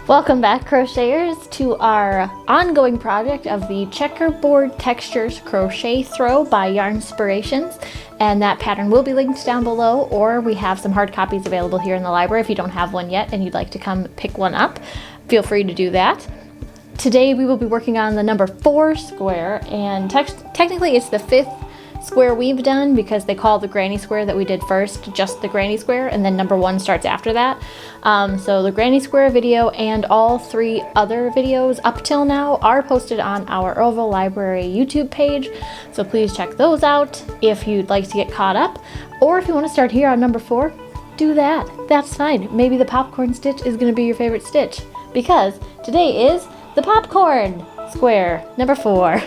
Welcome back, crocheters, to our ongoing project of the Checkerboard Textures Crochet Throw by Yarnspirations, and that pattern will be linked down below, or we have some hard copies available here in the library. If you don't have one yet and you'd like to come pick one up, feel free to do that. Today we will be working on the number 4 square, and technically it's the 5th square we've done because they call the granny square that we did first just the granny square, and then number 1 starts after that. So the granny square video and all 3 other videos up till now are posted on our Earlville Library YouTube page, so please check those out if you'd like to get caught up, or if you want to start here on number 4, do that. That's fine. Maybe the popcorn stitch is going to be your favorite stitch, because today is the popcorn square number 4.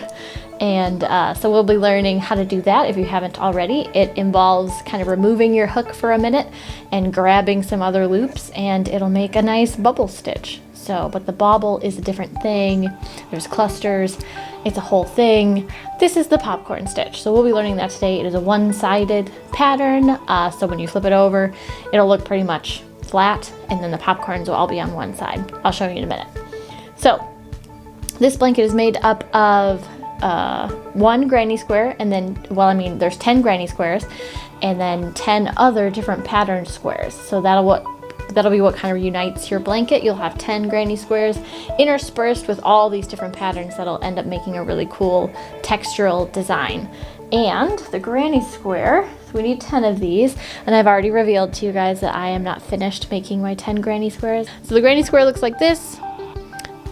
And so we'll be learning how to do that if you haven't already. It involves kind of removing your hook for a minute and grabbing some other loops, and it'll make a nice bubble stitch. But the bobble is a different thing. There's clusters. It's a whole thing. This is the popcorn stitch. So we'll be learning that today. It is a one-sided pattern. So when you flip it over, it'll look pretty much flat, and then the popcorns will all be on one side. I'll show you in a minute. So this blanket is made up of 1 granny square, and then, there's 10 granny squares, and then 10 other different pattern squares. So that'll be what kind of unites your blanket. You'll have 10 granny squares interspersed with all these different patterns that'll end up making a really cool textural design. And the granny square, so we need 10 of these, and I've already revealed to you guys that I am not finished making my 10 granny squares. So the granny square looks like this,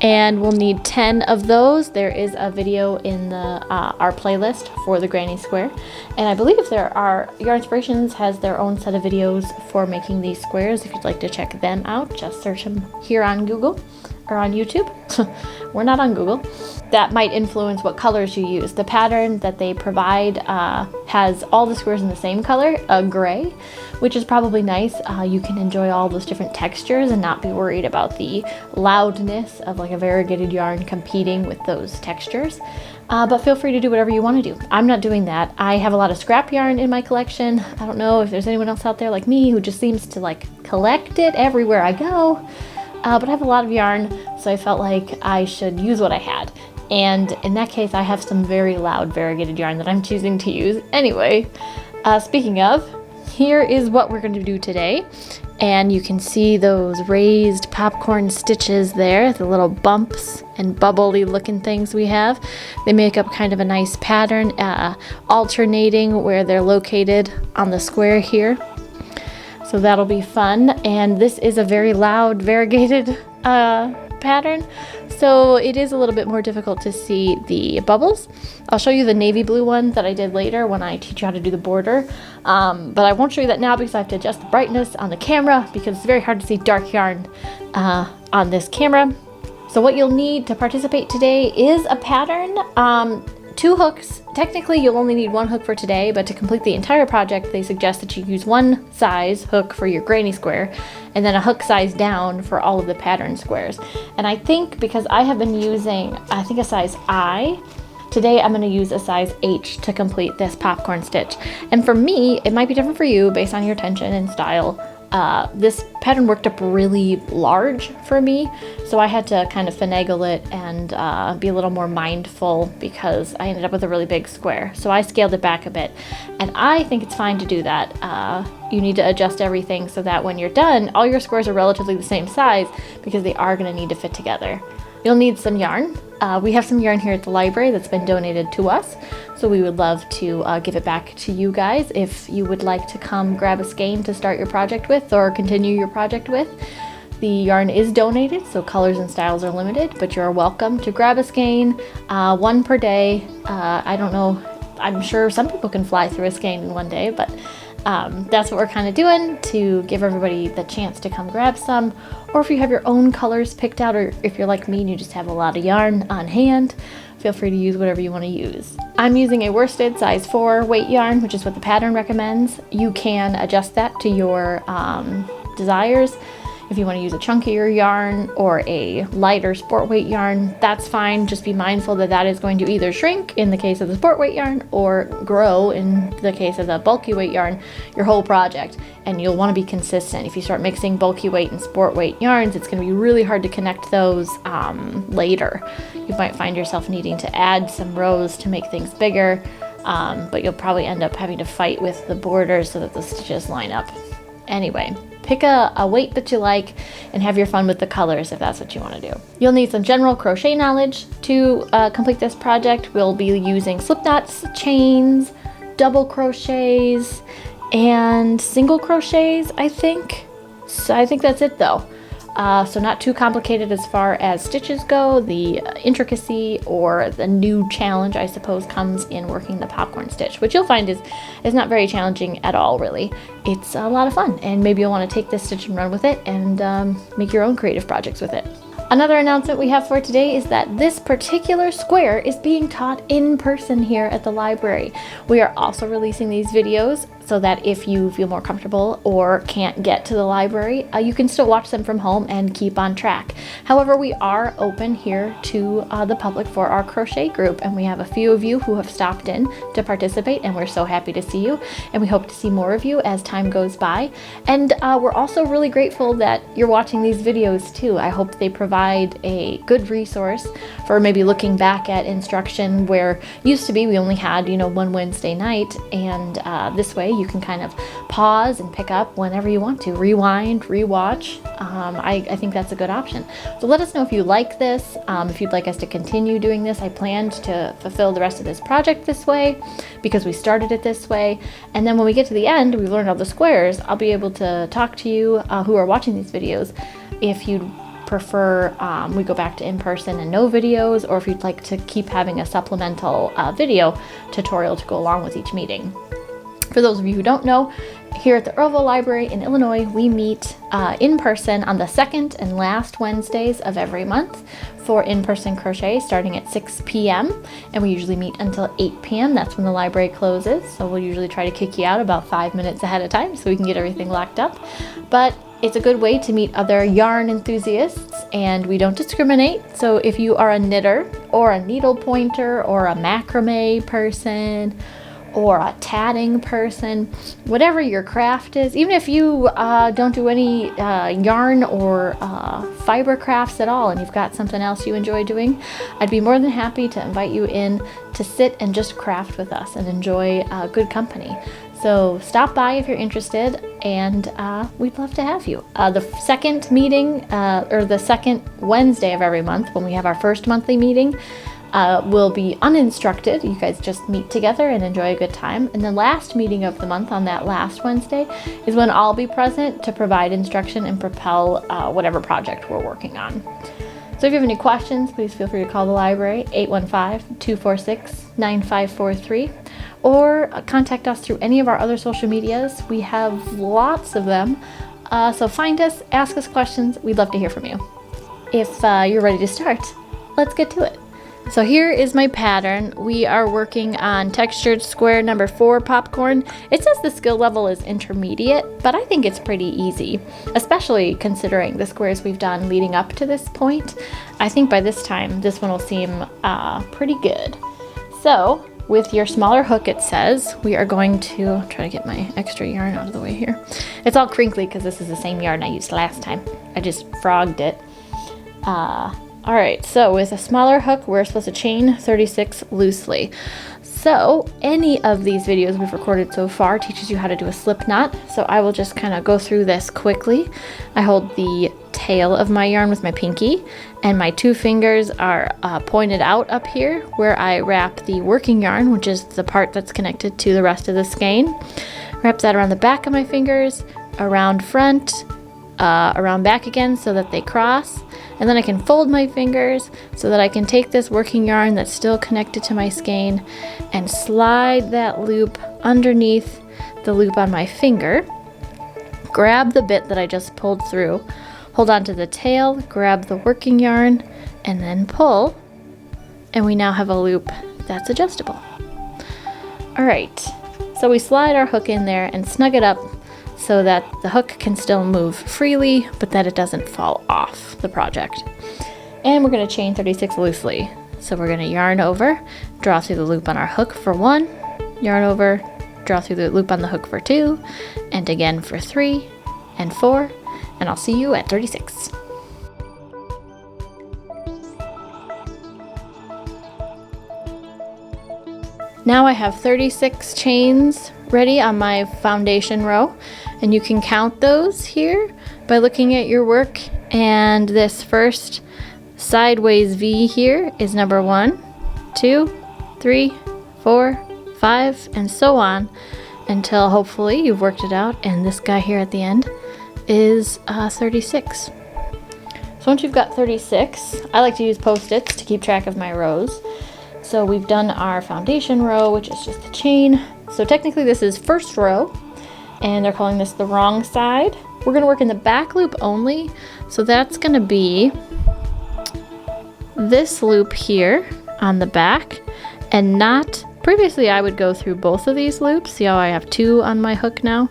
and we'll need 10 of those. There is a video in the our playlist for the granny square, and I believe Yarnspirations has their own set of videos for making these squares. If you'd like to check them out, just search them here on Google or on YouTube. We're not on Google. That might influence what colors you use. The pattern that they provide has all the squares in the same color, gray, which is probably nice. You can enjoy all those different textures and not be worried about the loudness of like a variegated yarn competing with those textures. But feel free to do whatever you want to do. I'm not doing that. I have a lot of scrap yarn in my collection. I don't know if there's anyone else out there like me who just seems to collect it everywhere I go. But I have a lot of yarn, so I felt like I should use what I had. And in that case, I have some very loud variegated yarn that I'm choosing to use. Anyway, speaking of, here is what we're going to do today. And you can see those raised popcorn stitches there, the little bumps and bubbly looking things we have. They make up kind of a nice pattern, alternating where they're located on the square here. So that'll be fun. And this is a very loud variegated pattern, so it is a little bit more difficult to see the bubbles. I'll show you the navy blue one that I did later when I teach you how to do the border, but I won't show you that now because I have to adjust the brightness on the camera because it's very hard to see dark yarn on this camera. So what you'll need to participate today is a pattern, 2 hooks. Technically you'll only need 1 hook for today, but to complete the entire project they suggest that you use 1 size hook for your granny square and then a hook size down for all of the pattern squares. And I think because I have been using a size I, today I'm going to use a size H to complete this popcorn stitch. And for me, it might be different for you based on your tension and style. This pattern worked up really large for me, so I had to kind of finagle it and be a little more mindful because I ended up with a really big square. So I scaled it back a bit, and I think it's fine to do that. You need to adjust everything so that when you're done, all your squares are relatively the same size because they are going to need to fit together. You'll need some yarn. We have some yarn here at the library that's been donated to us, so we would love to give it back to you guys if you would like to come grab a skein to start your project with or continue your project with. The yarn is donated, so colors and styles are limited, but you're welcome to grab a skein, 1 per day. I don't know, I'm sure some people can fly through a skein in 1 day, but that's what we're kind of doing to give everybody the chance to come grab some. Or if you have your own colors picked out, or if you're like me and you just have a lot of yarn on hand, feel free to use whatever you want to use. I'm using a worsted size 4 weight yarn, which is what the pattern recommends. You can adjust that to your desires. If you want to use a chunkier yarn or a lighter sport weight yarn, that's fine. Just be mindful that that is going to either shrink in the case of the sport weight yarn or grow in the case of the bulky weight yarn your whole project. And you'll want to be consistent. If you start mixing bulky weight and sport weight yarns, it's going to be really hard to connect those later. You might find yourself needing to add some rows to make things bigger, but you'll probably end up having to fight with the borders so that the stitches line up. Anyway, pick a weight that you like and have your fun with the colors if that's what you want to do. You'll need some general crochet knowledge to complete this project. We'll be using slip knots, chains, double crochets, and single crochets, I think. So I think that's it though. So not too complicated as far as stitches go. The intricacy or the new challenge, I suppose, comes in working the popcorn stitch, which you'll find is not very challenging at all, really. It's a lot of fun, and maybe you'll want to take this stitch and run with it and make your own creative projects with it. Another announcement we have for today is that this particular square is being taught in person here at the library. We are also releasing these videos so that if you feel more comfortable or can't get to the library, you can still watch them from home and keep on track. However, we are open here to the public for our crochet group, and we have a few of you who have stopped in to participate, and we're so happy to see you, and we hope to see more of you as time goes by. And we're also really grateful that you're watching these videos too. I hope they provide a good resource for maybe looking back at instruction where used to be we only had, one Wednesday night, and this way you can kind of pause and pick up whenever you want to, rewind, rewatch. I think that's a good option. So let us know if you like this, if you'd like us to continue doing this. I planned to fulfill the rest of this project this way because we started it this way, and then when we get to the end, we've learned all the squares, I'll be able to talk to you who are watching these videos if you'd prefer we go back to in-person and no videos, or if you'd like to keep having a supplemental video tutorial to go along with each meeting. For those of you who don't know, here at the Earlville Library in Illinois, we meet in person on the second and last Wednesdays of every month for in-person crochet starting at 6 p.m. and we usually meet until 8 p.m. That's when the library closes, so we'll usually try to kick you out about 5 minutes ahead of time so we can get everything locked up. But it's a good way to meet other yarn enthusiasts, and we don't discriminate. So if you are a knitter or a needle pointer or a macrame person or a tatting person, whatever your craft is, even if you don't do any yarn or fiber crafts at all and you've got something else you enjoy doing, I'd be more than happy to invite you in to sit and just craft with us and enjoy good company. So stop by if you're interested, and we'd love to have you. The second meeting, or the second Wednesday of every month, when we have our first monthly meeting, will be uninstructed. You guys just meet together and enjoy a good time. And the last meeting of the month on that last Wednesday is when I'll be present to provide instruction and propel whatever project we're working on. So if you have any questions, please feel free to call the library, 815-246-9543, or contact us through any of our other social medias. We have lots of them. So find us, ask us questions. We'd love to hear from you. If you're ready to start, let's get to it. So here is my pattern. We are working on textured square number 4 popcorn. It says the skill level is intermediate, but I think it's pretty easy, especially considering the squares we've done leading up to this point. I think by this time, this one will seem pretty good. So with your smaller hook, it says, we are going to try to get my extra yarn out of the way here. It's all crinkly because this is the same yarn I used last time. I just frogged it. All right, so with a smaller hook, we're supposed to chain 36 loosely. So any of these videos we've recorded so far teaches you how to do a slip knot. So I will just kind of go through this quickly. I hold the tail of my yarn with my pinky, and my 2 fingers are pointed out up here where I wrap the working yarn, which is the part that's connected to the rest of the skein. Wrap that around the back of my fingers, around front, around back again so that they cross. And then I can fold my fingers so that I can take this working yarn that's still connected to my skein and slide that loop underneath the loop on my finger. Grab the bit that I just pulled through, hold on to the tail, grab the working yarn, and then pull. And we now have a loop that's adjustable. All right, so we slide our hook in there and snug it up so that the hook can still move freely, but that it doesn't fall off the project. And we're going to chain 36 loosely. So we're going to yarn over, draw through the loop on our hook for 1, yarn over, draw through the loop on the hook for 2, and again for 3 and 4, and I'll see you at 36. Now I have 36 chains ready on my foundation row, and you can count those here by looking at your work, and this first sideways V here is number 1, 2, 3, 4, 5, and so on until hopefully you've worked it out, and this guy here at the end is 36. So once you've got 36, I like to use Post-its to keep track of my rows. So we've done our foundation row, which is just the chain. So technically this is first row, and they're calling this the wrong side. We're going to work in the back loop only, so that's going to be this loop here on the back, and not, previously I would go through both of these loops. See how I have 2 on my hook now,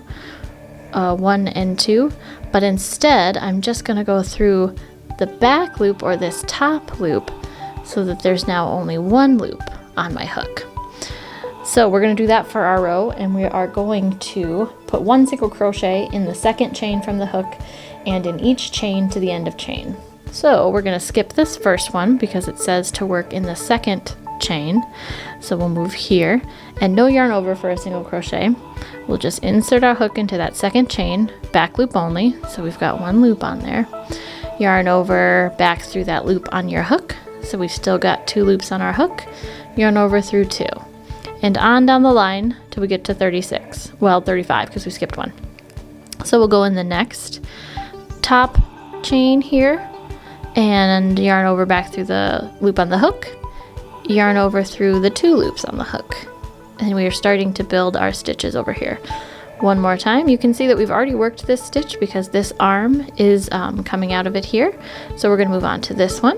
1 and 2, but instead I'm just going to go through the back loop, or this top loop, so that there's now only 1 loop on my hook. So we're going to do that for our row, and we are going to put 1 single crochet in the second chain from the hook and in each chain to the end of chain. So we're going to skip this first one because it says to work in the second chain. So we'll move here, and no yarn over for a single crochet. We'll just insert our hook into that second chain, back loop only, so we've got 1 loop on there. Yarn over back through that loop on your hook, so we've still got 2 loops on our hook. Yarn over through 2, and on down the line till we get to 36. Well, 35 because we skipped 1. So we'll go in the next top chain here, and yarn over back through the loop on the hook, yarn over through the 2 loops on the hook, and we are starting to build our stitches over here. One more time. You can see that we've already worked this stitch because this arm is coming out of it here. So we're going to move on to this one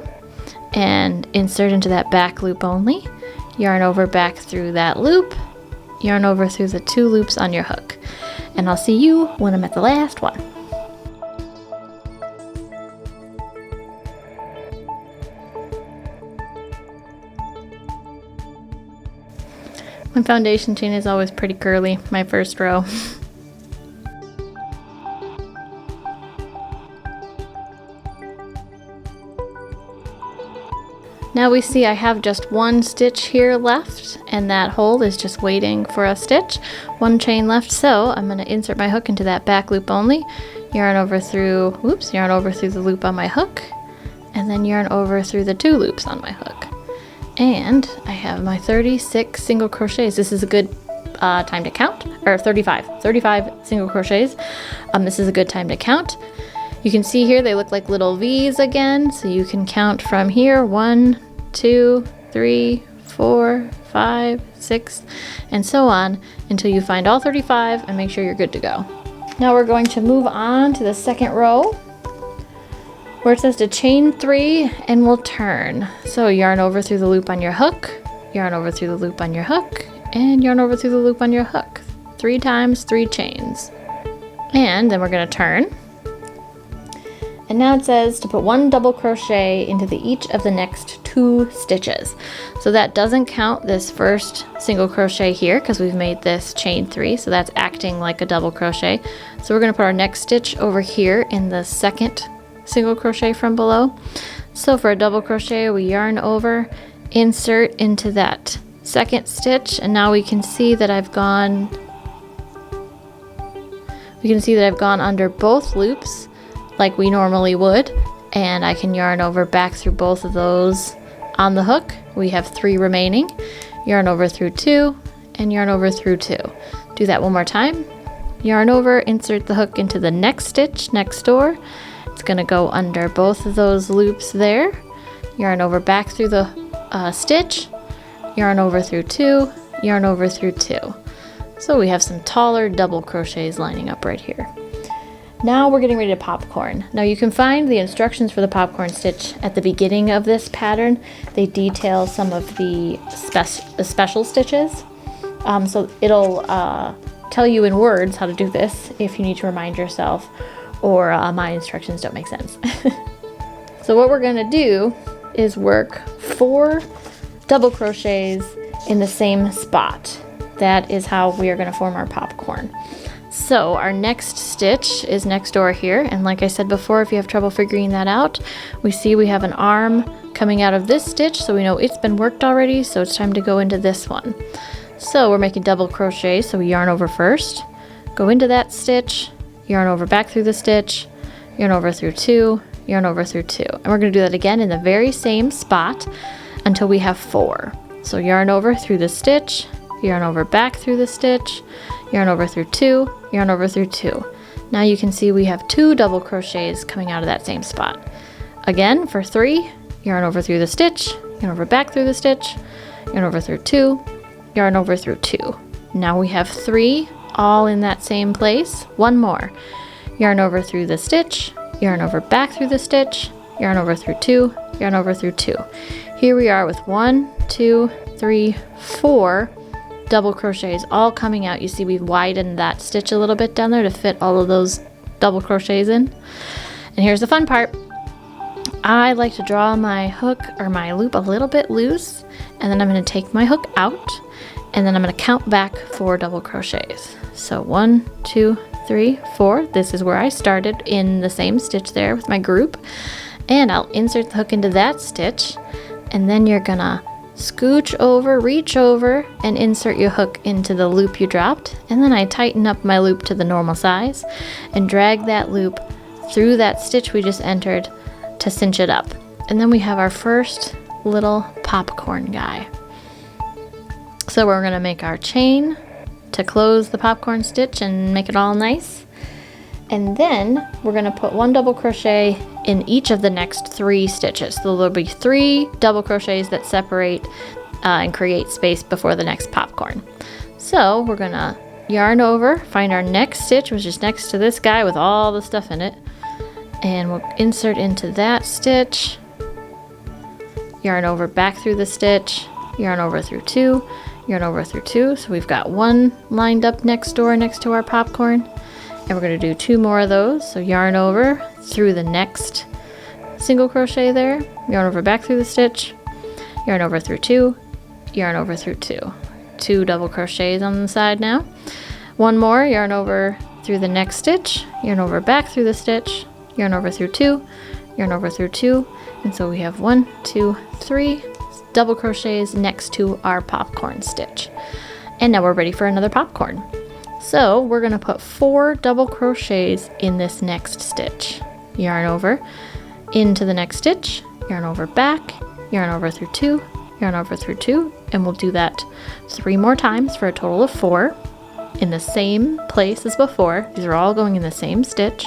and insert into that back loop only, yarn over back through that loop, yarn over through the 2 loops on your hook, and I'll see you when I'm at the last one. My foundation chain is always pretty curly, my first row. Now we see I have just 1 stitch here left, and that hole is just waiting for a stitch. 1 chain left, so I'm going to insert my hook into that back loop only, yarn over through the loop on my hook, and then yarn over through the 2 loops on my hook. And I have my 36 single crochets. This is a good time to count, or 35 single crochets. This is a good time to count. You can see here they look like little V's again, so you can count from here 1, 2, 3, 4, 5, 6, and so on until you find all 35 and make sure you're good to go. Now we're going to move on to the second row where it says to chain 3 and we'll turn. So yarn over through the loop on your hook, yarn over through the loop on your hook, and yarn over through the loop on your hook. 3 times 3 chains. And then we're going to turn. And now it says to put 1 double crochet into each of the next 2 stitches. So that doesn't count this first single crochet here because we've made this chain 3, so that's acting like a double crochet. So we're going to put our next stitch over here in the second single crochet from below. So for a double crochet, we yarn over, insert into that second stitch, and now we can see that I've gone under both loops like we normally would, and I can yarn over back through both of those on the hook. We have 3 remaining. Yarn over through 2 and yarn over through 2. Do that one more time. Yarn over, insert the hook into the next stitch next door. It's going to go under both of those loops there. Yarn over back through the stitch, yarn over through 2, yarn over through 2. So we have some taller double crochets lining up right here. Now we're getting ready to popcorn. Now you can find the instructions for the popcorn stitch at the beginning of this pattern. They detail some of the special stitches. So it'll tell you in words how to do this if you need to remind yourself, or my instructions don't make sense. So what we're gonna do is work 4 double crochets in the same spot. That is how we are gonna form our popcorn. So our next stitch is next door here, and like I said before, if you have trouble figuring that out, we see we have an arm coming out of this stitch, so we know it's been worked already, so it's time to go into this one. So we're making double crochet, so we yarn over first, go into that stitch, yarn over back through the stitch, yarn over through 2, yarn over through 2. And we're going to do that again in the very same spot until we have 4. So yarn over through the stitch, yarn over back through the stitch, yarn over through 2, yarn over through 2. Now you can see we have 2 double crochets coming out of that same spot. Again, for 3, yarn over through the stitch, yarn over back through the stitch, yarn over through 2, yarn over through 2. Now we have 3 all in that same place. One more. Yarn over through the stitch, yarn over back through the stitch, yarn over through 2, yarn over through 2. Here we are with 1, 2, 3, 4 double crochets all coming out. You see we've widened that stitch a little bit down there to fit all of those double crochets in. And here's the fun part. I like to draw my hook or my loop a little bit loose, and then I'm going to take my hook out, and then I'm going to count back 4 double crochets. So 1, 2, 3, 4. This is where I started in the same stitch there with my group, and I'll insert the hook into that stitch, and then you're gonna scooch over, reach over, and insert your hook into the loop you dropped, and then I tighten up my loop to the normal size and drag that loop through that stitch we just entered to cinch it up. And then we have our first little popcorn guy. So we're going to make our chain to close the popcorn stitch and make it all nice. And then we're going to put 1 double crochet in each of the next 3 stitches. So there'll be 3 double crochets that separate and create space before the next popcorn. So we're going to yarn over, find our next stitch, which is next to this guy with all the stuff in it. And we'll insert into that stitch, yarn over back through the stitch, yarn over through 2, yarn over through 2. So we've got 1 lined up next door next to our popcorn. And we're going to do 2 more of those. So yarn over through the next single crochet there, yarn over back through the stitch, yarn over through 2, yarn over through 2. 2 double crochets on the side now. 1 more, yarn over through the next stitch, yarn over back through the stitch, yarn over through 2, yarn over through 2. And so we have 1, 2, 3 double crochets next to our popcorn stitch. And now we're ready for another popcorn. So we're going to put 4 double crochets in this next stitch. Yarn over into the next stitch, yarn over back, yarn over through 2, yarn over through 2, and we'll do that 3 more times for a total of 4 in the same place as before. These are all going in the same stitch.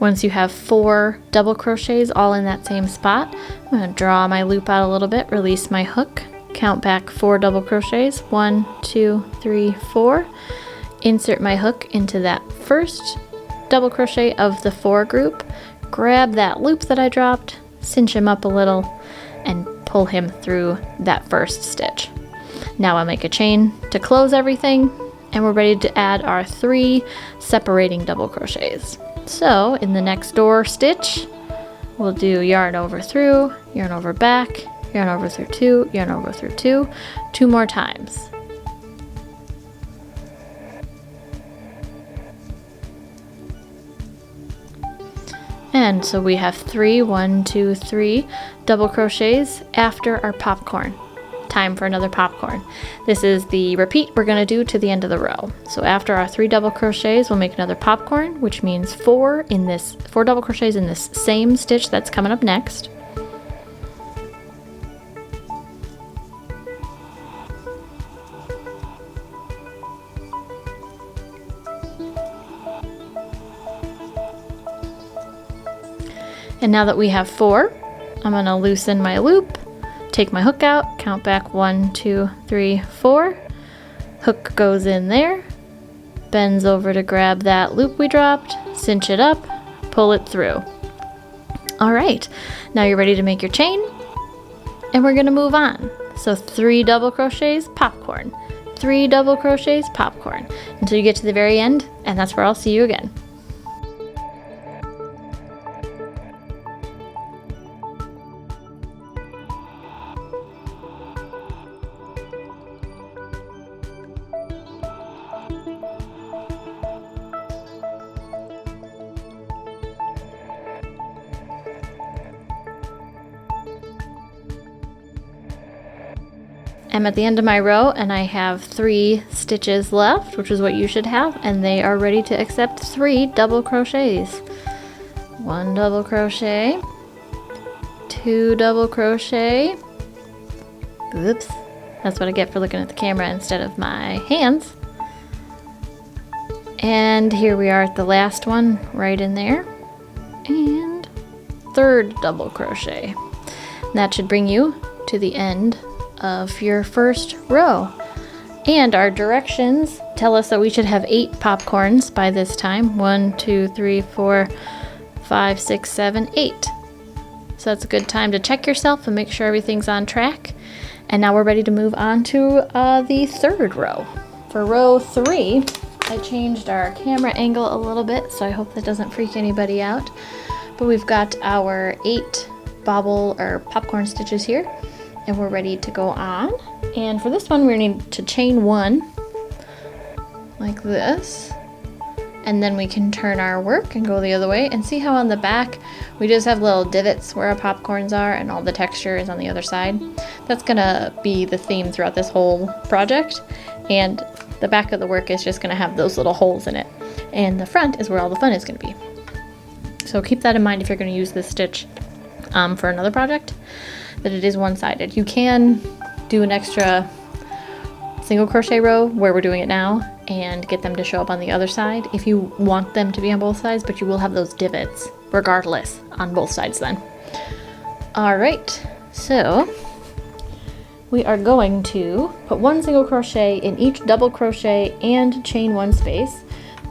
Once you have 4 double crochets all in that same spot, I'm going to draw my loop out a little bit, release my hook, count back 4 double crochets, 1, 2, 3, 4, insert my hook into that first double crochet of the 4 group, grab that loop that I dropped, cinch him up a little, and pull him through that first stitch. Now I'll make a chain to close everything, and we're ready to add our 3 separating double crochets. So in the next door stitch, we'll do yarn over through, yarn over back, yarn over through 2, yarn over through 2, 2 more times. And so we have 3, 1, 2, 3 double crochets after our popcorn. Time for another popcorn. This is the repeat we're going to do to the end of the row. So after our 3 double crochets, we'll make another popcorn, which means 4 double crochets in this same stitch that's coming up next. And now that we have 4, I'm going to loosen my loop, take my hook out, count back 1, 2, 3, 4. Hook goes in there, bends over to grab that loop we dropped, cinch it up, pull it through. All right, now you're ready to make your chain, and we're gonna move on. So 3 double crochets, popcorn, 3 double crochets, popcorn, until you get to the very end, and that's where I'll see you again. I'm at the end of my row and I have 3 stitches left, which is what you should have, and they are ready to accept 3 double crochets. 1 double crochet, 2 double crochet. Oops, that's what I get for looking at the camera instead of my hands. And here we are at the last one, right in there. And 3rd double crochet. And that should bring you to the end of your first row. And our directions tell us that we should have 8 popcorns by this time. 1, 2, 3, 4, 5, 6, 7, 8. So that's a good time to check yourself and make sure everything's on track. And now we're ready to move on to the 3rd row. For row 3, I changed our camera angle a little bit, so I hope that doesn't freak anybody out. But we've got our 8 bobble or popcorn stitches here, and we're ready to go on. And for this one, we need to chain 1 like this, and then we can turn our work and go the other way. And see how on the back we just have little divots where our popcorns are and all the texture is on the other side? That's gonna be the theme throughout this whole project, and the back of the work is just gonna have those little holes in it, and the front is where all the fun is gonna be. So keep that in mind if you're gonna use this stitch for another project, that it is one-sided. You can do an extra single crochet row where we're doing it now and get them to show up on the other side if you want them to be on both sides, but you will have those divots regardless on both sides then. All right, so we are going to put 1 single crochet in each double crochet and chain 1 space,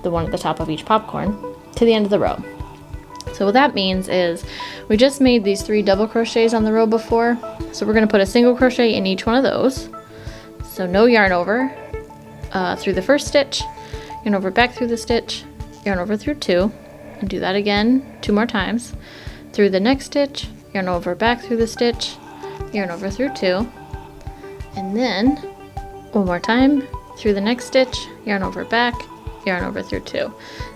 the one at the top of each popcorn, to the end of the row. So what that means is we just made these 3 double crochets on the row before, so we're going to put a single crochet in each one of those. So no yarn over through the first stitch, yarn over back through the stitch, yarn over through 2, and do that again 2 more times. Through the next stitch, yarn over back through the stitch, yarn over through 2, and then 1 more time through the next stitch, yarn over back, yarn over through 2.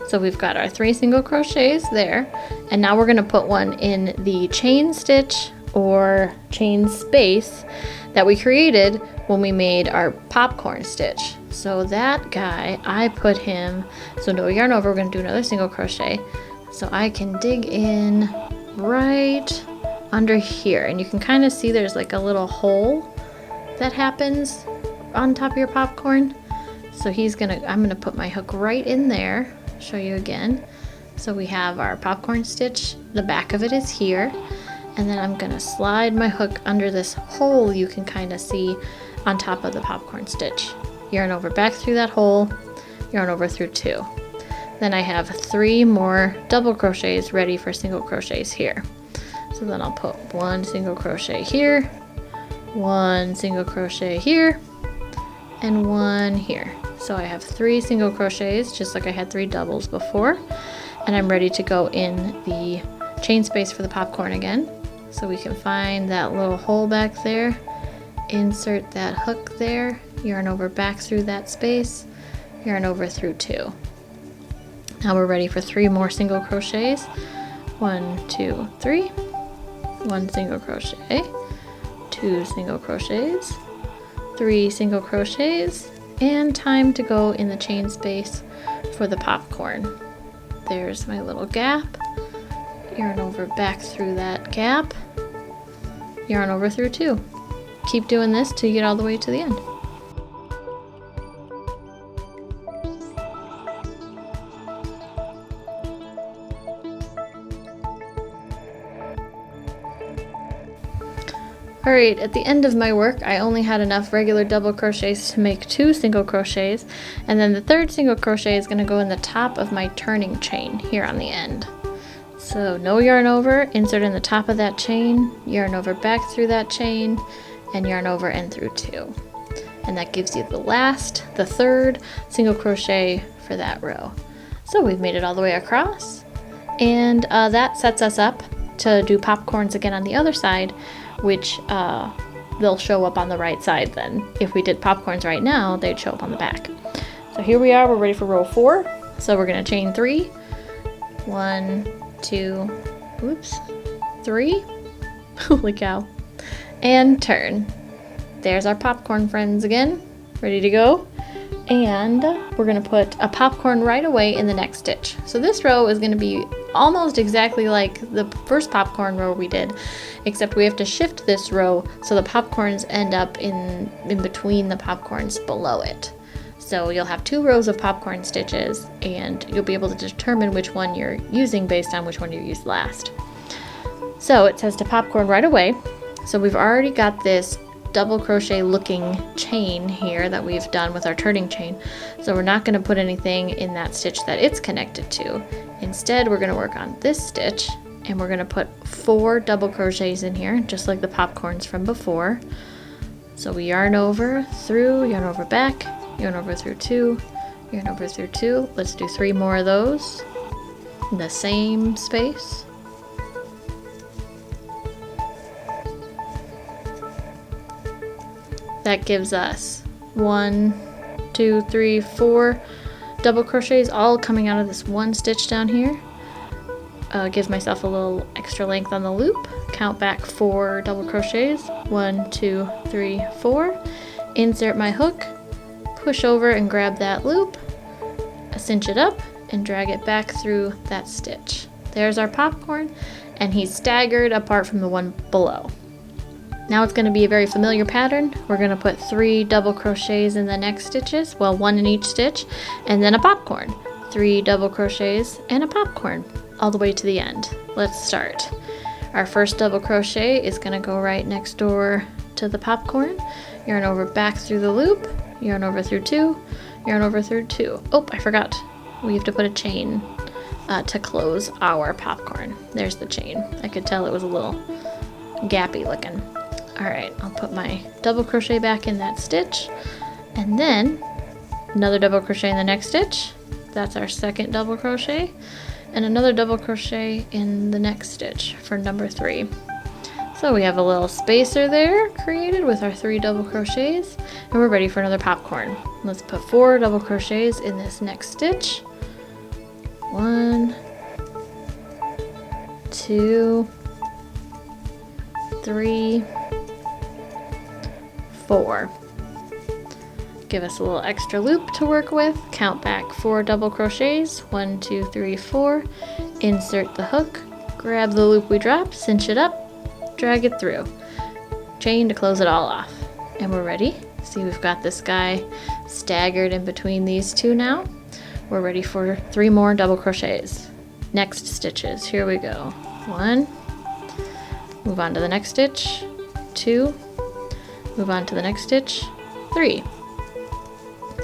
So we've got our 3 single crochets there, and now we're going to put one in the chain stitch or chain space that we created when we made our popcorn stitch. So that guy, I put him, so no yarn over, we're going to do another single crochet, so I can dig in right under here, and you can kind of see there's like a little hole that happens on top of your popcorn. So I'm gonna put my hook right in there, show you again. So we have our popcorn stitch, the back of it is here, and then I'm gonna slide my hook under this hole you can kind of see on top of the popcorn stitch. Yarn over back through that hole, yarn over through 2. Then I have 3 more double crochets ready for single crochets here. So then I'll put 1 single crochet here, 1 single crochet here, and 1 here. So I have 3 single crochets, just like I had 3 doubles before, and I'm ready to go in the chain space for the popcorn again. So we can find that little hole back there, insert that hook there, yarn over back through that space, yarn over through 2. Now we're ready for 3 more single crochets. 1, 2, 3, 1 single crochet, 2 single crochets, 3 single crochets, and time to go in the chain space for the popcorn. There's my little gap, yarn over back through that gap, yarn over through 2. Keep doing this till you get all the way to the end. Alright, at the end of my work, I only had enough regular double crochets to make 2 single crochets, and then the 3rd single crochet is going to go in the top of my turning chain here on the end. So no yarn over, insert in the top of that chain, yarn over back through that chain, and yarn over and through 2. And that gives you the third single crochet for that row. So we've made it all the way across, and that sets us up to do popcorns again on the other side, which they'll show up on the right side then. If we did popcorns right now, they'd show up on the back. So here we are, we're ready for row 4. So we're gonna chain 3. 1, 2, 3. Holy cow. And turn. There's our popcorn friends again, ready to go. And we're gonna put a popcorn right away in the next stitch. So this row is gonna be almost exactly like the first popcorn row we did, except we have to shift this row so the popcorns end up in between the popcorns below it. So you'll have 2 rows of popcorn stitches, and you'll be able to determine which one you're using based on which one you used last. So it says to popcorn right away. So we've already got this double crochet looking chain here that we've done with our turning chain. So we're not going to put anything in that stitch that it's connected to. Instead, we're going to work on this stitch, and we're going to put 4 double crochets in here, just like the popcorns from before. So we yarn over, through, yarn over back, yarn over through 2, yarn over through 2. Let's do 3 more of those in the same space. That gives us 1, 2, 3, 4 double crochets all coming out of this one stitch down here. Gives myself a little extra length on the loop. Count back 4 double crochets. 1, 2, 3, 4. Insert my hook, push over and grab that loop, cinch it up, and drag it back through that stitch. There's our popcorn, and he's staggered apart from the one below. Now it's going to be a very familiar pattern. We're going to put 3 double crochets in the next stitches, well, 1 in each stitch, and then a popcorn. 3 double crochets and a popcorn all the way to the end. Let's start. Our first double crochet is going to go right next door to the popcorn. Yarn over back through the loop, yarn over through 2, yarn over through 2. Oh, I forgot. We have to put a chain to close our popcorn. There's the chain. I could tell it was a little gappy looking. Alright, I'll put my double crochet back in that stitch, and then another double crochet in the next stitch. That's our second double crochet, and another double crochet in the next stitch for number 3. So we have a little spacer there created with our 3 double crochets, and we're ready for another popcorn. Let's put 4 double crochets in this next stitch. 1, 2, 3, 4. Give us a little extra loop to work with. Count back 4 double crochets. 1, 2, 3, 4. Insert the hook, grab the loop we dropped, cinch it up, drag it through. Chain to close it all off. And we're ready. See, we've got this guy staggered in between these 2 now. We're ready for 3 more double crochets. Next stitches. Here we go. 1. Move on to the next stitch. 2. Move on to the next stitch. 3.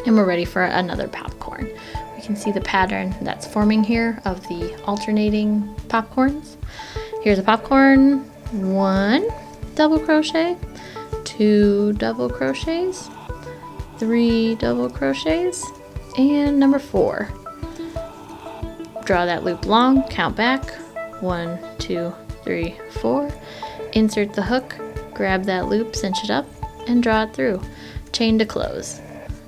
And we're ready for another popcorn. We can see the pattern that's forming here of the alternating popcorns. Here's a popcorn. 1 double crochet, 2 double crochets, 3 double crochets, and number 4. Draw that loop long, count back. 1, 2, 3, 4. Insert the hook, grab that loop, cinch it up, and draw it through. Chain to close.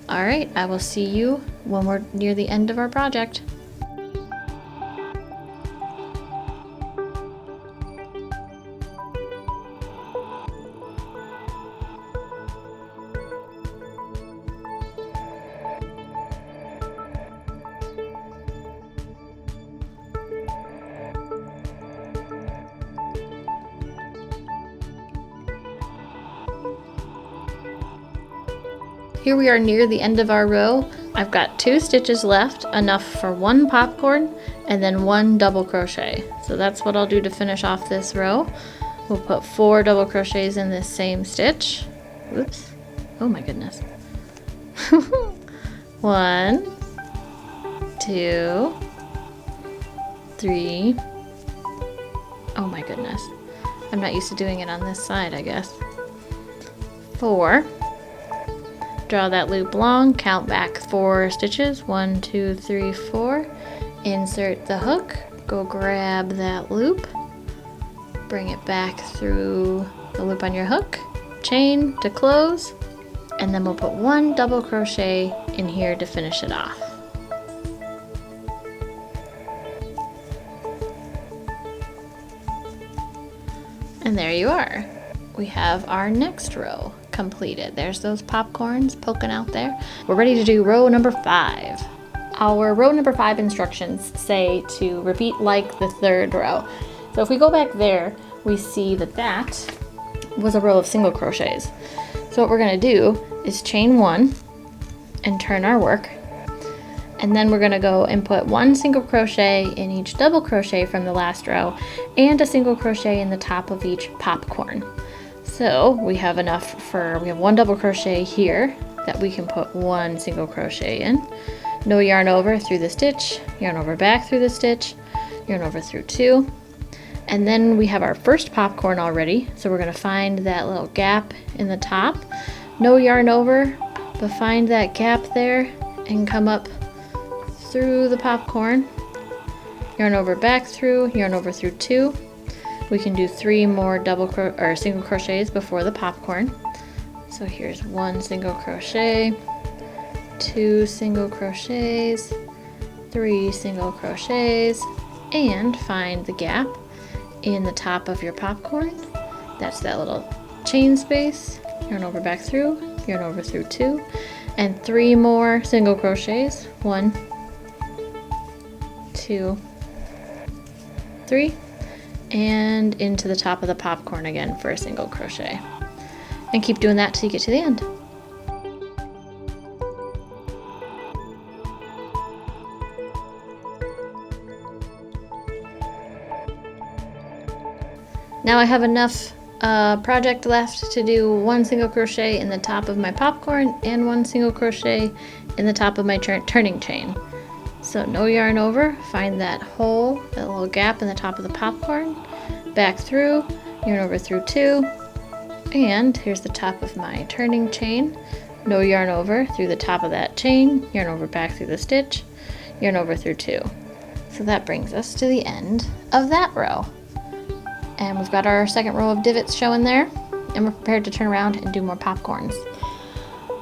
Alright, I will see you when we're near the end of our project. Here we are near the end of our row. I've got 2 stitches left, enough for 1 popcorn and then 1 double crochet. So that's what I'll do to finish off this row. We'll put 4 double crochets in this same stitch. Oops. Oh my goodness. 1, 2, 3, Oh my goodness. I'm not used to doing it on this side, I guess. 4. Draw that loop long, count back 4 stitches. 1, 2, 3, 4. Insert the hook, go grab that loop, bring it back through the loop on your hook, chain to close, and then we'll put 1 double crochet in here to finish it off. And there you are. We have our next row completed. There's those popcorns poking out there. We're ready to do row number 5. Our row number 5 instructions say to repeat like the 3rd row. So if we go back there, we see that that was a row of single crochets. So what we're going to do is chain 1 and turn our work. And then we're going to go and put 1 single crochet in each double crochet from the last row and a single crochet in the top of each popcorn. So we have enough for, we have 1 double crochet here that we can put 1 single crochet in. No yarn over through the stitch, yarn over back through the stitch, yarn over through 2. And then we have our first popcorn already. So we're going to find that little gap in the top. No yarn over, but find that gap there and come up through the popcorn. Yarn over back through, yarn over through 2. We can do 3 more single crochets before the popcorn. So here's 1 single crochet, 2 single crochets, 3 single crochets, and find the gap in the top of your popcorn. That's that little chain space. Yarn over back through, yarn over through 2, and 3 more single crochets. 1, 2, 3, and into the top of the popcorn again for a single crochet. And keep doing that till you get to the end. Now I have enough project left to do 1 single crochet in the top of my popcorn and 1 single crochet in the top of my turning chain. So no yarn over, find that hole, that little gap in the top of the popcorn, back through, yarn over through 2, and here's the top of my turning chain. No yarn over through the top of that chain, yarn over back through the stitch, yarn over through 2. So that brings us to the end of that row. And we've got our second row of divots showing there, and we're prepared to turn around and do more popcorns.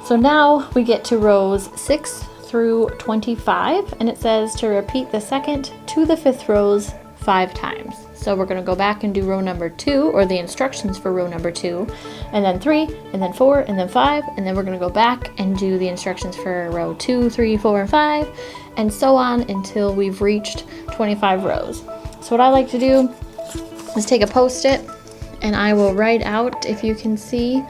So now we get to rows 6 through 25, and it says to repeat the 2nd to the 5th rows 5 times. So we're going to go back and do row number 2, or the instructions for row number 2, and then 3, and then 4, and then 5, and then we're going to go back and do the instructions for row 2, 3, 4, and 5, and so on until we've reached 25 rows. So what I like to do is take a post-it, and I will write out, if you can see,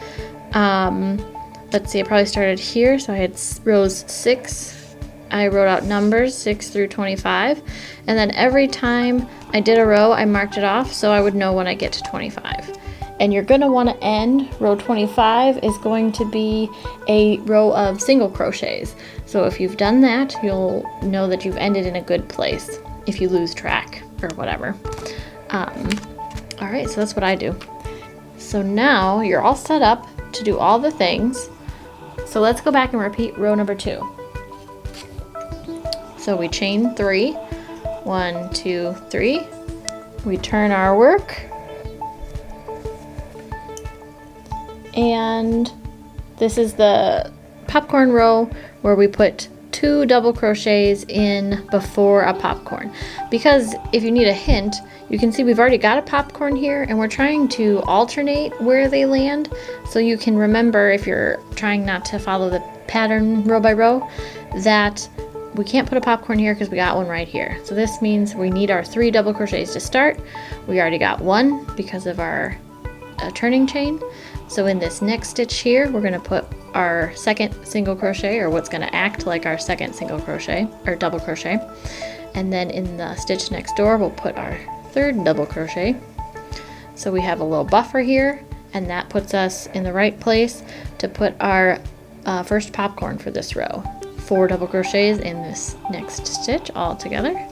let's see, I probably started here, so I had rows 6, I wrote out numbers 6 through 25, and then every time I did a row, I marked it off so I would know when I get to 25. And you're going to want to end, row 25 is going to be a row of single crochets. So if you've done that, you'll know that you've ended in a good place if you lose track or whatever. Alright, so that's what I do. So now you're all set up to do all the things. So let's go back and repeat row number 2. So we chain 3, 1, 2, 3. We turn our work. And this is the popcorn row where we put 2 double crochets in before a popcorn. Because if you need a hint, you can see we've already got a popcorn here, and we're trying to alternate where they land, so you can remember, if you're trying not to follow the pattern row by row, that we can't put a popcorn here because we got one right here. So this means we need our 3 double crochets to start. We already got 1 because of our turning chain. So in this next stitch here, we're going to put our 2nd single crochet, or what's going to act like our 2nd single crochet or double crochet. And then in the stitch next door, we'll put our 3rd double crochet. So we have a little buffer here, and that puts us in the right place to put our first popcorn for this row. 4 double crochets in this next stitch all together.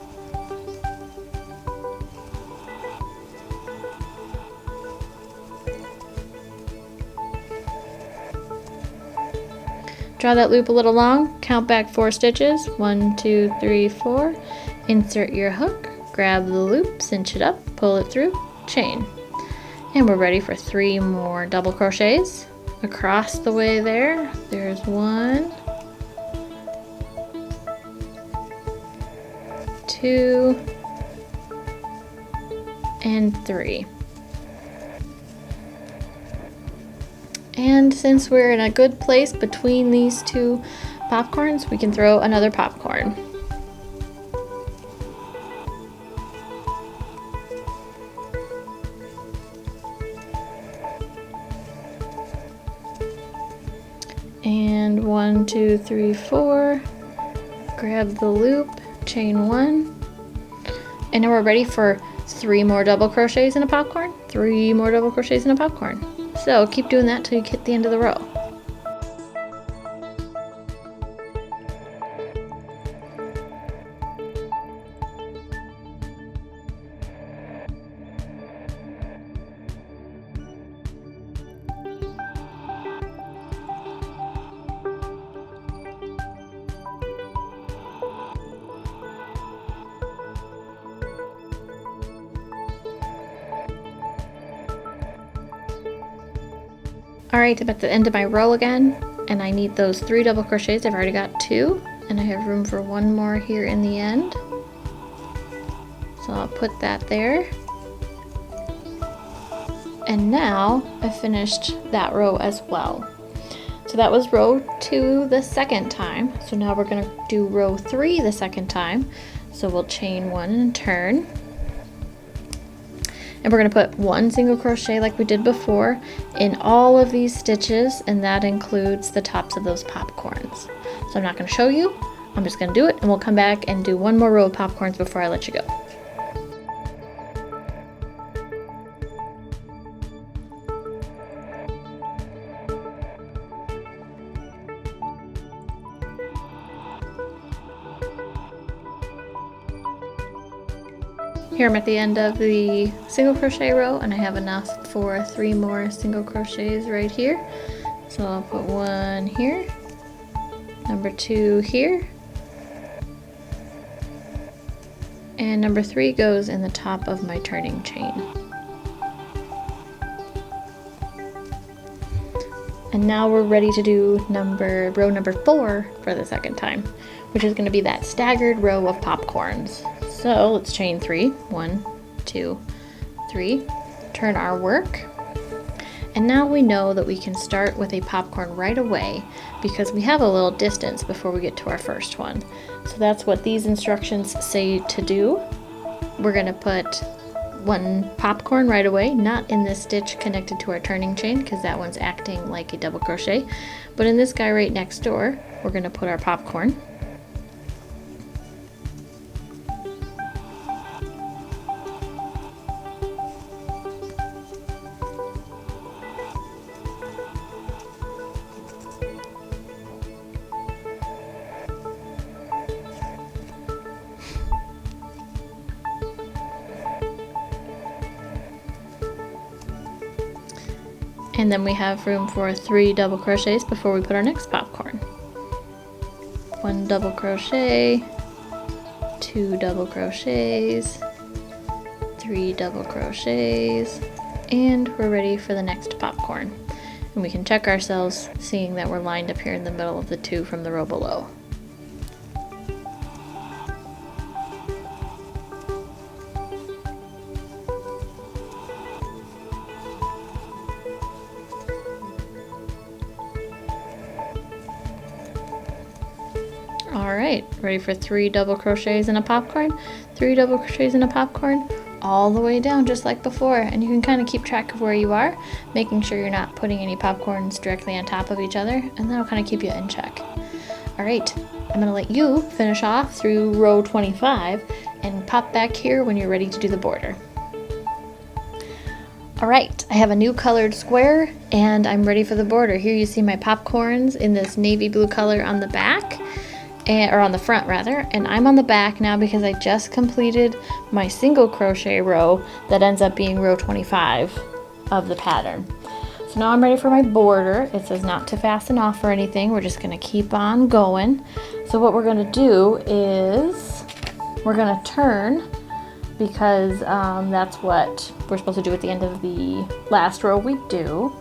Draw that loop a little long, count back 4 stitches, 1, 2, 3, 4, insert your hook, grab the loop, cinch it up, pull it through, chain. And we're ready for 3 more double crochets. Across the way there's 1, 2, and 3. And since we're in a good place between these 2 popcorns, we can throw another popcorn. And 1, 2, 3, 4, grab the loop, chain 1, and now we're ready for 3 more double crochets in a popcorn, 3 more double crochets in a popcorn. So keep doing that till you hit the end of the row. Alright, I'm at the end of my row again, and I need those 3 double crochets. I've already got 2, and I have room for 1 more here in the end. So I'll put that there. And now I finished that row as well. So that was row 2 the second time. So now we're going to do row 3 the second time. So we'll chain 1 and turn. And we're going to put 1 single crochet like we did before in all of these stitches, and that includes the tops of those popcorns. So I'm not going to show you, I'm just going to do it, and we'll come back and do 1 more row of popcorns before I let you go. Here I'm at the end of the single crochet row, and I have enough for 3 more single crochets right here. So I'll put 1 here, number 2 here, and number 3 goes in the top of my turning chain. And now we're ready to do row number 4 for the second time, which is going to be that staggered row of popcorns. So let's chain 3, 1, 2, 3, turn our work, and now we know that we can start with a popcorn right away because we have a little distance before we get to our first one. So that's what these instructions say to do. We're going to put 1 popcorn right away, not in this stitch connected to our turning chain because that one's acting like a double crochet, but in this guy right next door, we're going to put our popcorn. And then we have room for 3 double crochets before we put our next popcorn. 1 double crochet, 2 double crochets, 3 double crochets, and we're ready for the next popcorn. And we can check ourselves, seeing that we're lined up here in the middle of the 2 from the row below. Alright, ready for 3 double crochets in a popcorn, 3 double crochets in a popcorn, all the way down just like before. And you can kind of keep track of where you are, making sure you're not putting any popcorns directly on top of each other, and that'll kind of keep you in check. Alright, I'm going to let you finish off through row 25 and pop back here when you're ready to do the border. Alright, I have a new colored square and I'm ready for the border. Here you see my popcorns in this navy blue color on the back. Or on the front rather, and I'm on the back now because I just completed my single crochet row that ends up being row 25 of the pattern. So now I'm ready for my border. It says not to fasten off or anything. We're just gonna keep on going. So what we're gonna do is we're gonna turn, because that's what we're supposed to do at the end of the last row we do.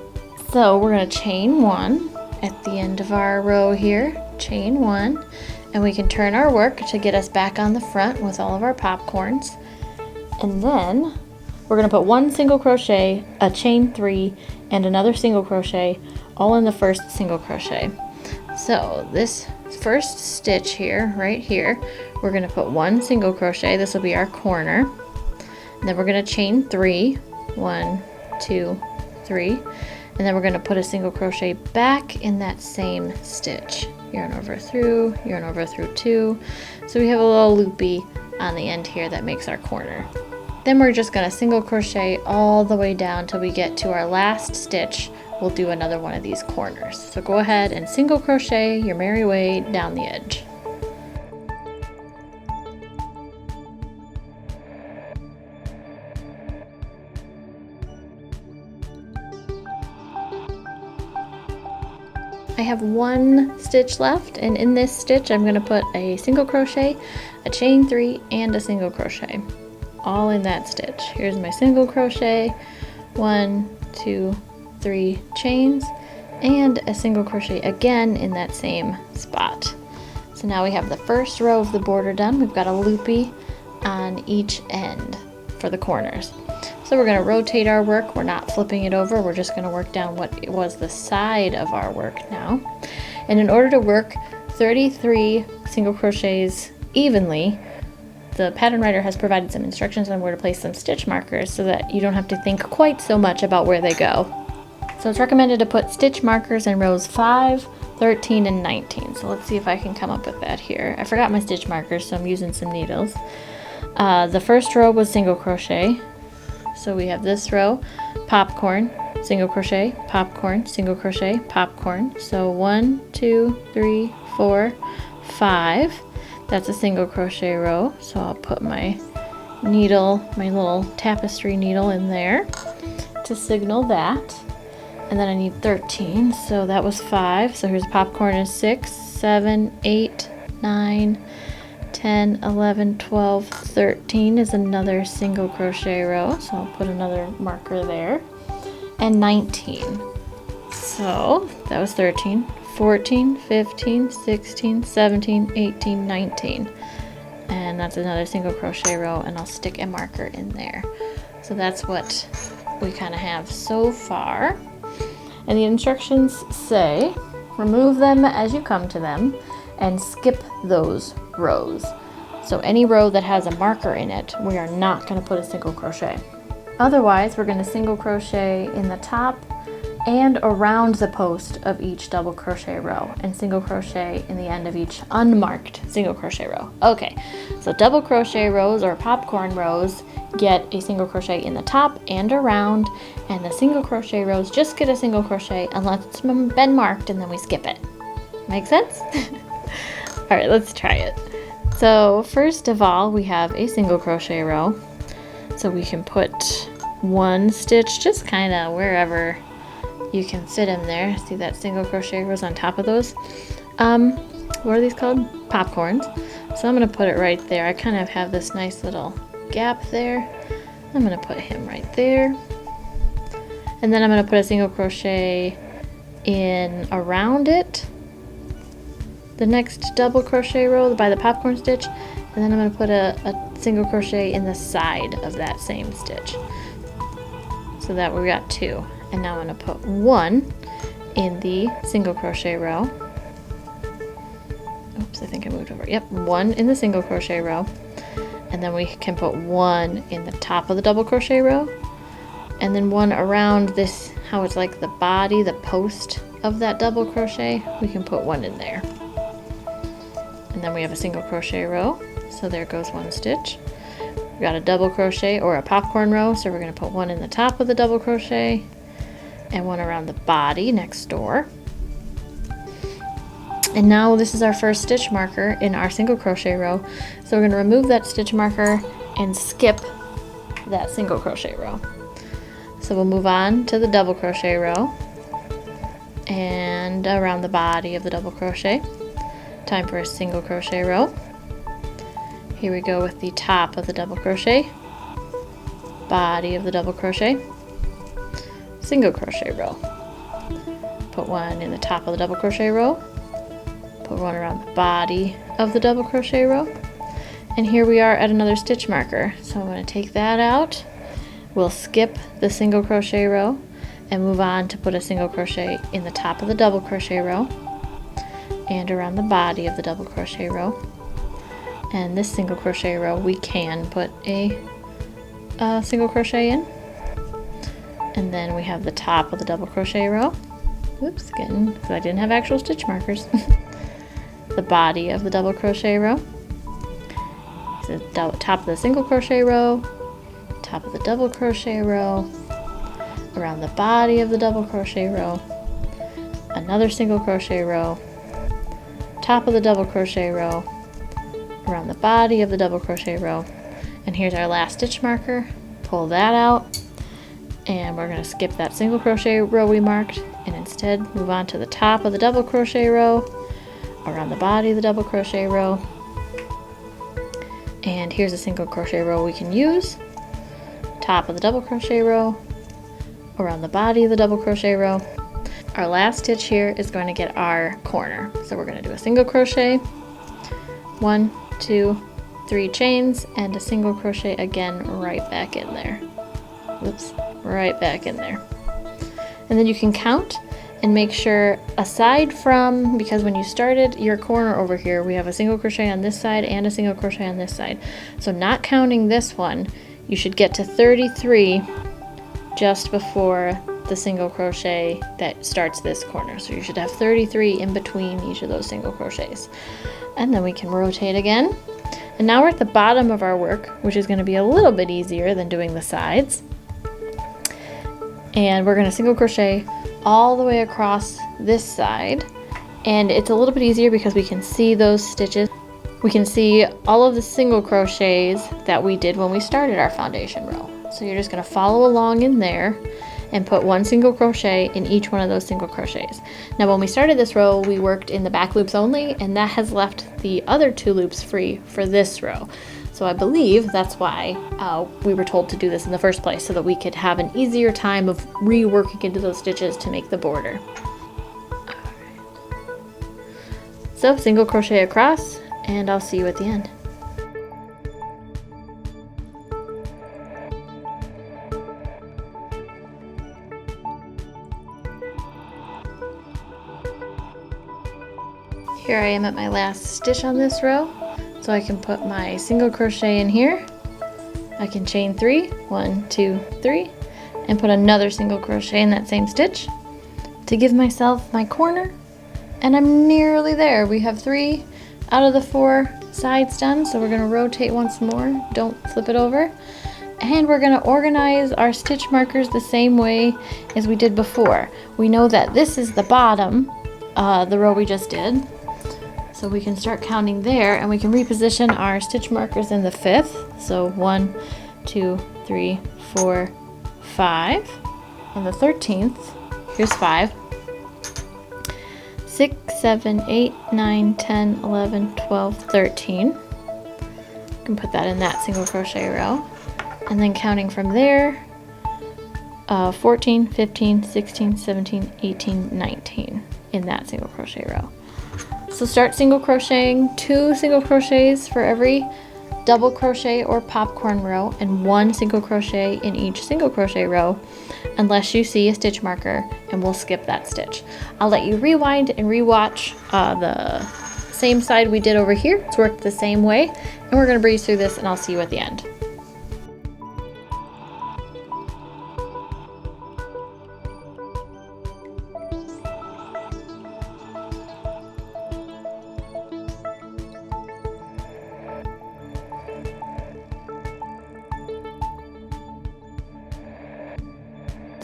So we're gonna chain 1 at the end of our row here, chain 1, and we can turn our work to get us back on the front with all of our popcorns. And then we're gonna put 1 single crochet, a chain 3, and another single crochet, all in the first single crochet. So this first stitch here, right here, we're gonna put 1 single crochet. This will be our corner. And then we're gonna chain 3, 1, 2, 3, and then we're gonna put a single crochet back in that same stitch. Yarn over through, yarn over through 2. So we have a little loopy on the end here that makes our corner. Then we're just gonna single crochet all the way down till we get to our last stitch. We'll do another one of these corners. So go ahead and single crochet your merry way down the edge. I have 1 stitch left, and in this stitch I'm going to put a single crochet, a chain 3, and a single crochet, all in that stitch. Here's my single crochet, 1, 2, 3 chains, and a single crochet again in that same spot. So now we have the first row of the border done. We've got a loopy on each end for the corners. So we're going to rotate our work. We're not flipping it over. We're just going to work down what was the side of our work now. And in order to work 33 single crochets evenly, the pattern writer has provided some instructions on where to place some stitch markers so that you don't have to think quite so much about where they go. So it's recommended to put stitch markers in rows 5, 13, and 19. So let's see if I can come up with that here. I forgot my stitch markers, so I'm using some needles. The first row was single crochet. So we have this row, popcorn, single crochet, popcorn, single crochet, popcorn. So 1, 2, 3, 4, 5. That's a single crochet row. So I'll put my needle, my little tapestry needle in there to signal that. And then I need 13. So that was 5. So here's popcorn is 6, 7, 8, 9, 10, 11, 12, 13 is another single crochet row, so I'll put another marker there, and 19. So that was 13, 14, 15, 16, 17, 18, 19, and that's another single crochet row, and I'll stick a marker in there. So that's what we kind of have so far. And the instructions say, remove them as you come to them and skip those rows. So any row that has a marker in it, we are not going to put a single crochet. Otherwise, we're going to single crochet in the top and around the post of each double crochet row, and single crochet in the end of each unmarked single crochet row. Okay, so double crochet rows or popcorn rows get a single crochet in the top and around, and the single crochet rows just get a single crochet unless it's been marked, and then we skip it. Make sense? All right, let's try it. So first of all, we have a single crochet row. So we can put 1 stitch just kind of wherever you can fit them there. See that single crochet rows on top of those? What are these called? Popcorns. So I'm going to put it right there. I kind of have this nice little gap there. I'm going to put him right there. And then I'm going to put a single crochet in around it, the next double crochet row by the popcorn stitch, and then I'm going to put a single crochet in the side of that same stitch. So that we got 2. And now I'm going to put 1 in the single crochet row. Oops, I think I moved over. Yep, 1 in the single crochet row. And then we can put 1 in the top of the double crochet row. And then 1 around this, how it's like the body, the post of that double crochet, we can put 1 in there. And then we have a single crochet row, so there goes 1 stitch. We've got a double crochet or a popcorn row, so we're going to put 1 in the top of the double crochet and 1 around the body next door. And now this is our first stitch marker in our single crochet row, so we're going to remove that stitch marker and skip that single crochet row. So we'll move on to the double crochet row. and around the body of the double crochet. Time for a single crochet row. Here we go with the top of the double crochet, body of the double crochet, single crochet row. Put one in the top of the double crochet row, put one around the body of the double crochet row, and here we are at another stitch marker. So I'm going to take that out. We'll skip the single crochet row and move on to put a single crochet in the top of the double crochet row and around the body of the double crochet row. And this single crochet row we can put a single crochet in. And then we have the top of the double crochet row. Oops, because I didn't have actual stitch markers. The body of the double crochet row. So top of the single crochet row, top of the double crochet row, around the body of the double crochet row, another single crochet row, top of the double crochet row, around the body of the double crochet row, and here's our last stitch marker. Pull that out, and we're going to skip that single crochet row we marked and instead move on to the top of the double crochet row, around the body of the double crochet row, and here's a single crochet row we can use, top of the double crochet row, around the body of the double crochet row. Our last stitch here is going to get our corner. So we're going to do a single crochet, 1, 2, 3 chains, and a single crochet again right back in there. Whoops, right back in there. And then you can count and make sure, aside from, because when you started your corner over here, we have a single crochet on this side and a single crochet on this side. So not counting this one, you should get to 33 just before the single crochet that starts this corner. So you should have 33 in between each of those single crochets. And then we can rotate again. And now we're at the bottom of our work, which is going to be a little bit easier than doing the sides. And we're going to single crochet all the way across this side. And it's a little bit easier because we can see those stitches. We can see all of the single crochets that we did when we started our foundation row. So you're just going to follow along in there and put one single crochet in each one of those single crochets. Now when we started this row, we worked in the back loops only, and that has left the other 2 loops free for this row. So I believe that's why we were told to do this in the first place, so that we could have an easier time of reworking into those stitches to make the border. So single crochet across, and I'll see you at the end. Here I am at my last stitch on this row, so I can put my single crochet in here. I can chain 3, 1, 2, 3, and put another single crochet in that same stitch to give myself my corner, and I'm nearly there. We have 3 out of the 4 sides done, so we're going to rotate once more. Don't flip it over. And we're going to organize our stitch markers the same way as we did before. We know that this is the bottom, the row we just did. So we can start counting there, and we can reposition our stitch markers in the 5th. So 1, 2, 3, 4, 5. And the 13th, here's 5. 6, 7, 8, 9, 10, 11, 12, 13. You can put that in that single crochet row. And then counting from there, 14, 15, 16, 17, 18, 19 in that single crochet row. So start single crocheting 2 single crochets for every double crochet or popcorn row, and 1 single crochet in each single crochet row, unless you see a stitch marker, and we'll skip that stitch. I'll let you rewind and rewatch the same side we did over here. It's worked the same way, and we're going to breeze through this, and I'll see you at the end.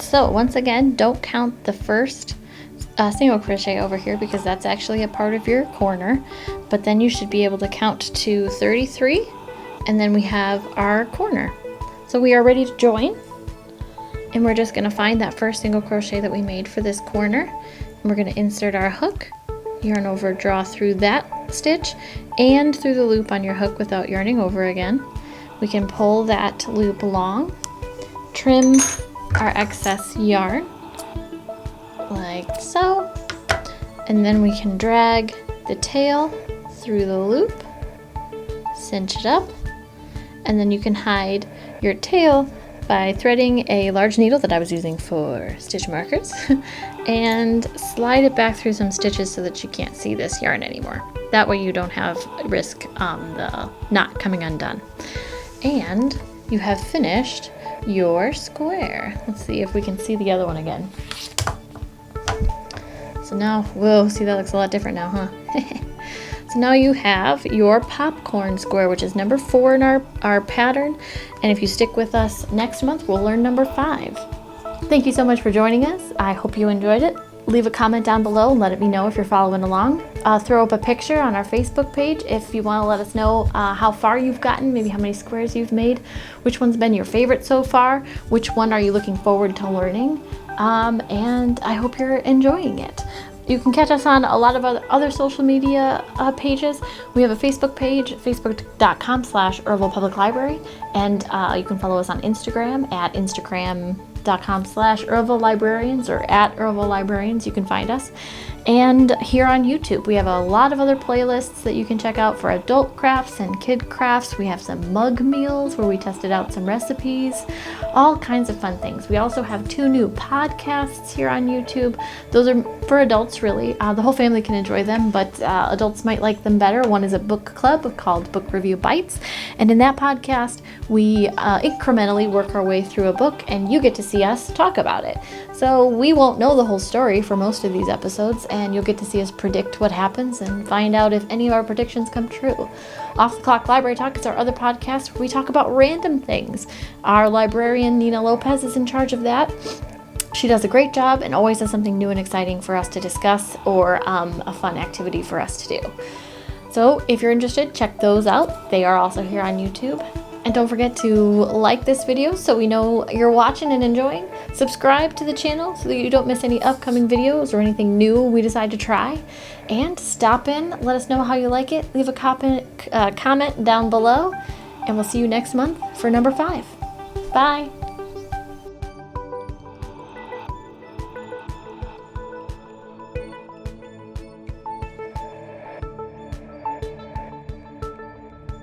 So once again, don't count the first single crochet over here, because that's actually a part of your corner, but then you should be able to count to 33, and then we have our corner. So we are ready to join, and And we're just gonna find that first single crochet that we made for this corner. And we're gonna insert our hook, yarn over, draw through that stitch and through the loop on your hook without yarning over again. We can pull that loop long, trim our excess yarn like so, and then we can drag the tail through the loop, cinch it up, and then you can hide your tail by threading a large needle that I was using for stitch markers and slide it back through some stitches so that you can't see this yarn anymore. That way you don't have risk the knot coming undone. And you have finished your square. Let's see if we can see the other one again. So now, whoa, see, that looks a lot different now, huh? So now you have your popcorn square, which is number 4 in our pattern. And if you stick with us next month, we'll learn number 5. Thank you so much for joining us. I hope you enjoyed it. Leave a comment down below and let me know if you're following along. Throw up a picture on our Facebook page if you want to let us know how far you've gotten, maybe how many squares you've made, which one's been your favorite so far, which one are you looking forward to learning, and I hope you're enjoying it. You can catch us on a lot of other social media pages. We have a Facebook page, facebook.com/Irville Public Library, and you can follow us on Instagram at instagram.com/Irville Librarians or at Irville Librarians. You can find us. And here on YouTube, we have a lot of other playlists that you can check out for adult crafts and kid crafts. We have some mug meals where we tested out some recipes, all kinds of fun things. We also have 2 new podcasts here on YouTube. Those are for adults, really. The whole family can enjoy them, but adults might like them better. One is a book club called Book Review Bites. And in that podcast, we incrementally work our way through a book, and you get to see us talk about it. So we won't know the whole story for most of these episodes, and you'll get to see us predict what happens and find out if any of our predictions come true. Off the Clock Library Talk is our other podcast where we talk about random things. Our librarian, Nina Lopez, is in charge of that. She does a great job and always has something new and exciting for us to discuss or a fun activity for us to do. So if you're interested, check those out. They are also here on YouTube. And don't forget to like this video so we know you're watching and enjoying. Subscribe to the channel so that you don't miss any upcoming videos or anything new we decide to try. And stop in, let us know how you like it. Leave a comment down below. And we'll see you next month for number 5. Bye.